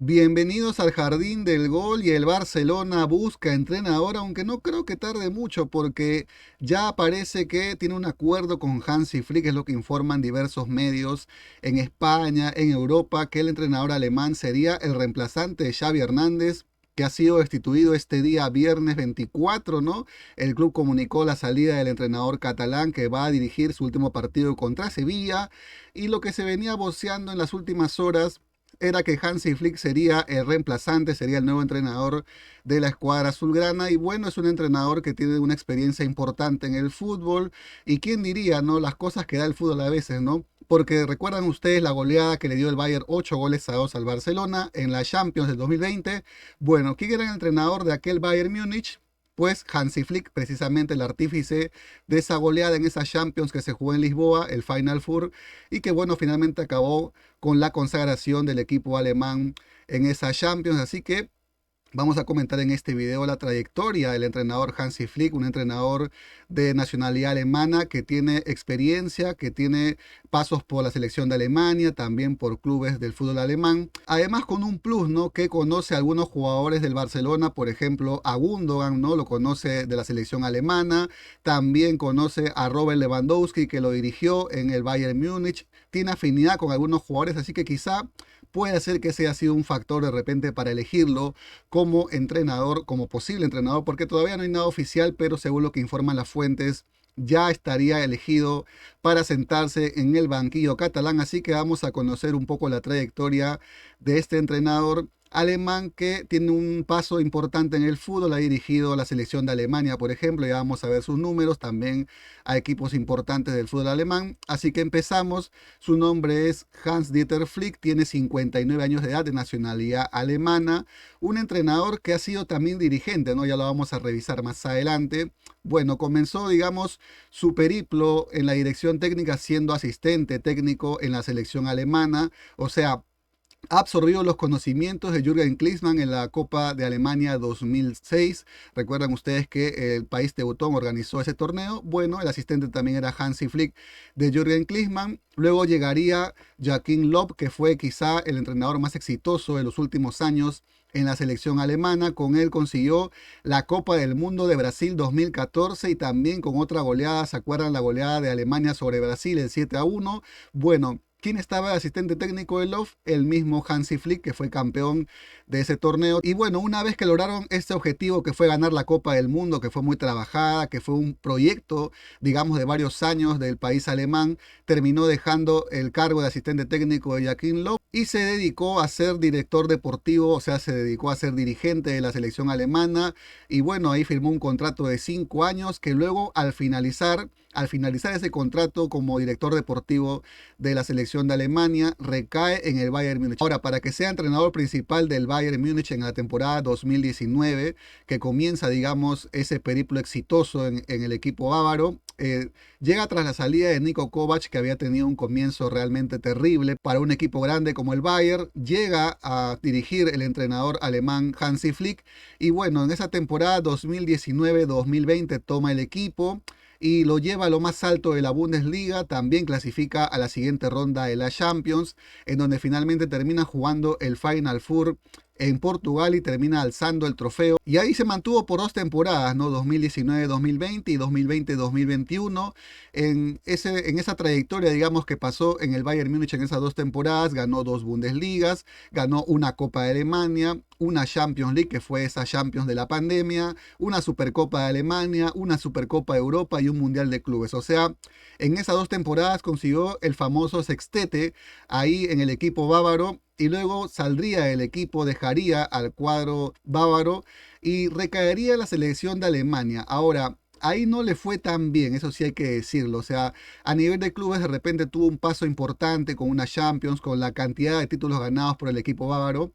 Bienvenidos al jardín del gol y el Barcelona busca entrenador, aunque no creo que tarde mucho porque ya parece que tiene un acuerdo con Hansi Flick, es lo que informan diversos medios en España, en Europa, que el entrenador alemán sería el reemplazante de Xavi Hernández, que ha sido destituido este día viernes 24, ¿no? El club comunicó la salida del entrenador catalán que va a dirigir su último partido contra Sevilla, y lo que se venía voceando en las últimas horas era que Hansi Flick sería el reemplazante, sería el nuevo entrenador de la escuadra azulgrana. Y bueno, es un entrenador que tiene una experiencia importante en el fútbol. Y quién diría, ¿no? Las cosas que da el fútbol a veces, ¿no? Porque recuerdan ustedes la goleada que le dio el Bayern 8 goles a 2 al Barcelona en la Champions del 2020. Bueno, ¿quién era el entrenador de aquel Bayern Múnich? Pues Hansi Flick, precisamente el artífice de esa goleada en esa Champions que se jugó en Lisboa, el Final Four, y que bueno, finalmente acabó con la consagración del equipo alemán en esa Champions. Así que vamos a comentar en este video la trayectoria del entrenador Hansi Flick, un entrenador de nacionalidad alemana que tiene experiencia, que tiene pasos por la selección de Alemania, también por clubes del fútbol alemán. Además con un plus, ¿no? Que conoce a algunos jugadores del Barcelona, por ejemplo a Gundogan, ¿no? Lo conoce de la selección alemana, también conoce a Robert Lewandowski que lo dirigió en el Bayern Múnich, tiene afinidad con algunos jugadores, así que quizá puede ser que ese haya sido un factor de repente para elegirlo como entrenador, como posible entrenador, porque todavía no hay nada oficial, pero según lo que informan las fuentes, ya estaría elegido para sentarse en el banquillo catalán. Así que vamos a conocer un poco la trayectoria de este entrenador alemán que tiene un paso importante en el fútbol, ha dirigido a la selección de Alemania, por ejemplo, ya vamos a ver sus números, también a equipos importantes del fútbol alemán. Así que empezamos. Su nombre es Hans-Dieter Flick, tiene 59 años de edad, de nacionalidad alemana, un entrenador que ha sido también dirigente, ¿no? Ya lo vamos a revisar más adelante. Bueno, comenzó, digamos, su periplo en la dirección técnica siendo asistente técnico en la selección alemana, o sea, absorbió los conocimientos de Jürgen Klinsmann en la Copa de Alemania 2006. Recuerdan ustedes que el país teutón organizó ese torneo. Bueno, el asistente también era Hansi Flick de Jürgen Klinsmann. Luego llegaría Joachim Löw, que fue quizá el entrenador más exitoso de los últimos años en la selección alemana. Con él consiguió la Copa del Mundo de Brasil 2014 y también con otra goleada. ¿Se acuerdan la goleada de Alemania sobre Brasil, el 7-1? Bueno, ¿quién estaba de asistente técnico de Love? El mismo Hansi Flick, que fue campeón de ese torneo. Y bueno, una vez que lograron este objetivo, que fue ganar la Copa del Mundo, que fue muy trabajada, que fue un proyecto, digamos, de varios años del país alemán, terminó dejando el cargo de asistente técnico de Joachim Löw y se dedicó a ser director deportivo, o sea, se dedicó a ser dirigente de la selección alemana. Y bueno, ahí firmó un contrato de 5 años que luego al finalizar ese contrato como director deportivo de la selección de Alemania, recae en el Bayern Múnich. Ahora, para que sea entrenador principal del Bayern Múnich en la temporada 2019, que comienza, digamos, ese periplo exitoso en el equipo bávaro, llega tras la salida de Niko Kovac, que había tenido un comienzo realmente terrible para un equipo grande como el Bayern. Llega a dirigir el entrenador alemán Hansi Flick y bueno, en esa temporada 2019-2020 toma el equipo y lo lleva a lo más alto de la Bundesliga. También clasifica a la siguiente ronda de la Champions, en donde finalmente termina jugando el Final Four en Portugal y termina alzando el trofeo. Y ahí se mantuvo por 2 temporadas, ¿no? 2019-2020 y 2020-2021. En esa trayectoria, digamos, que pasó en el Bayern Múnich en esas 2 temporadas, ganó 2 Bundesligas, ganó una Copa de Alemania, una Champions League, que fue esa Champions de la pandemia, una Supercopa de Alemania, una Supercopa de Europa y un Mundial de Clubes. O sea, en esas 2 temporadas consiguió el famoso sextete ahí en el equipo bávaro y luego saldría del equipo, dejaría al cuadro bávaro y recaería en la selección de Alemania. Ahora, ahí no le fue tan bien, eso sí hay que decirlo. O sea, a nivel de clubes de repente tuvo un paso importante con una Champions, con la cantidad de títulos ganados por el equipo bávaro,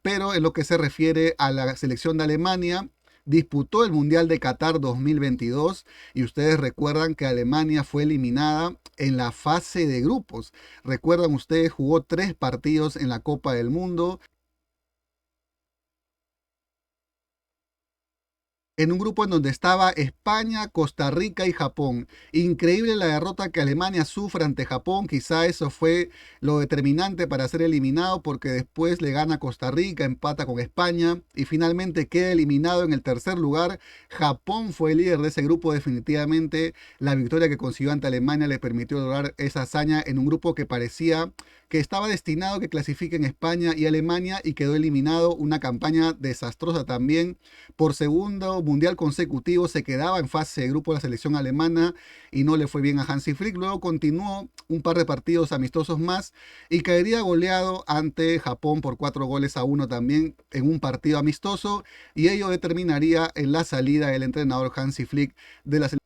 pero en lo que se refiere a la selección de Alemania, disputó el Mundial de Qatar 2022 y ustedes recuerdan que Alemania fue eliminada en la fase de grupos. Recuerdan ustedes, jugó 3 partidos en la Copa del Mundo. en un grupo en donde estaba España, Costa Rica y Japón. Increíble la derrota que Alemania sufre ante Japón, quizá eso fue lo determinante para ser eliminado porque después le gana a Costa Rica, empata con España y finalmente queda eliminado en el tercer lugar. Japón fue el líder de ese grupo definitivamente. La victoria que consiguió ante Alemania le permitió lograr esa hazaña en un grupo que parecía que estaba destinado a que clasifiquen España y Alemania y quedó eliminado. Una campaña desastrosa también. Por segundo mundial consecutivo se quedaba en fase de grupo de la selección alemana y no le fue bien a Hansi Flick. Luego continuó un par de partidos amistosos más y caería goleado ante Japón por 4 goles a 1 también en un partido amistoso, y ello determinaría en la salida del entrenador Hansi Flick de la selección.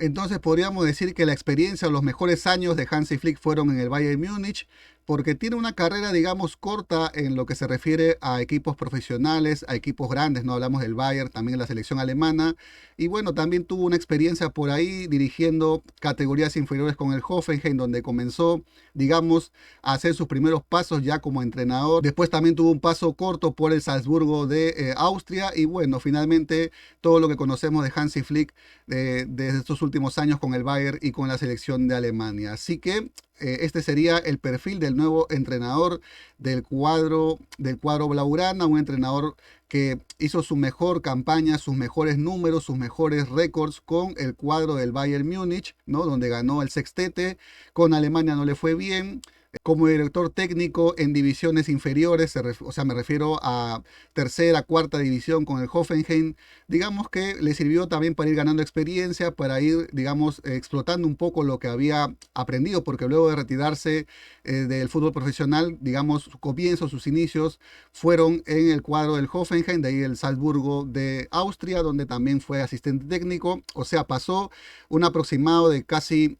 Entonces podríamos decir que la experiencia o los mejores años de Hansi Flick fueron en el Bayern Múnich, porque tiene una carrera, digamos, corta en lo que se refiere a equipos profesionales, a equipos grandes, no hablamos del Bayern, también la selección alemana, y bueno, también tuvo una experiencia por ahí dirigiendo categorías inferiores con el Hoffenheim, donde comenzó, digamos, a hacer sus primeros pasos ya como entrenador. Después también tuvo un paso corto por el Salzburgo de Austria, y bueno, finalmente todo lo que conocemos de Hansi Flick desde estos últimos años con el Bayern y con la selección de Alemania. Así que este sería el perfil del nuevo entrenador del cuadro Blaugrana, un entrenador que hizo su mejor campaña, sus mejores números, sus mejores récords con el cuadro del Bayern Múnich, ¿no? Donde ganó el sextete. Con Alemania no le fue bien. Como director técnico en divisiones inferiores, o sea, me refiero a tercera, cuarta división con el Hoffenheim, digamos que le sirvió también para ir ganando experiencia, para ir, digamos, explotando un poco lo que había aprendido, porque luego de retirarse del fútbol profesional, digamos, su comienzo, sus inicios fueron en el cuadro del Hoffenheim, de ahí el Salzburgo de Austria, donde también fue asistente técnico, o sea, pasó un aproximado de casi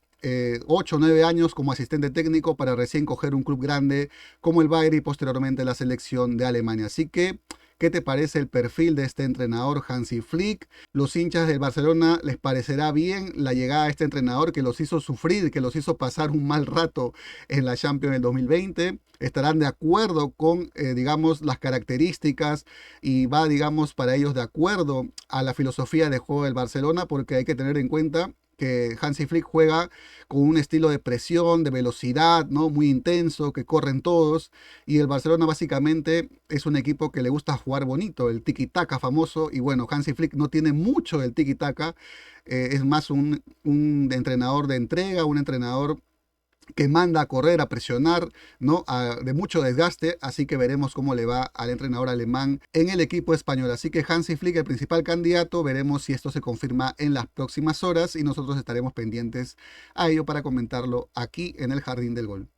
8 o 9 años como asistente técnico para recién coger un club grande como el Bayern y posteriormente la selección de Alemania. Así que, ¿qué te parece el perfil de este entrenador Hansi Flick? Los hinchas del Barcelona les parecerá bien la llegada de este entrenador que los hizo sufrir, que los hizo pasar un mal rato en la Champions del 2020. Estarán de acuerdo con, digamos, las características y va, digamos, para ellos de acuerdo a la filosofía de juego del Barcelona, porque hay que tener en cuenta que Hansi Flick juega con un estilo de presión, de velocidad, ¿no? Muy intenso, que corren todos. Y el Barcelona básicamente es un equipo que le gusta jugar bonito, el tiki-taka famoso. Y bueno, Hansi Flick no tiene mucho del tiki-taka, es más un entrenador de entrega, un entrenador que manda a correr, a presionar, ¿no? De mucho desgaste, así que veremos cómo le va al entrenador alemán en el equipo español. Así que Hansi Flick, el principal candidato, veremos si esto se confirma en las próximas horas y nosotros estaremos pendientes a ello para comentarlo aquí en el Jardín del Gol.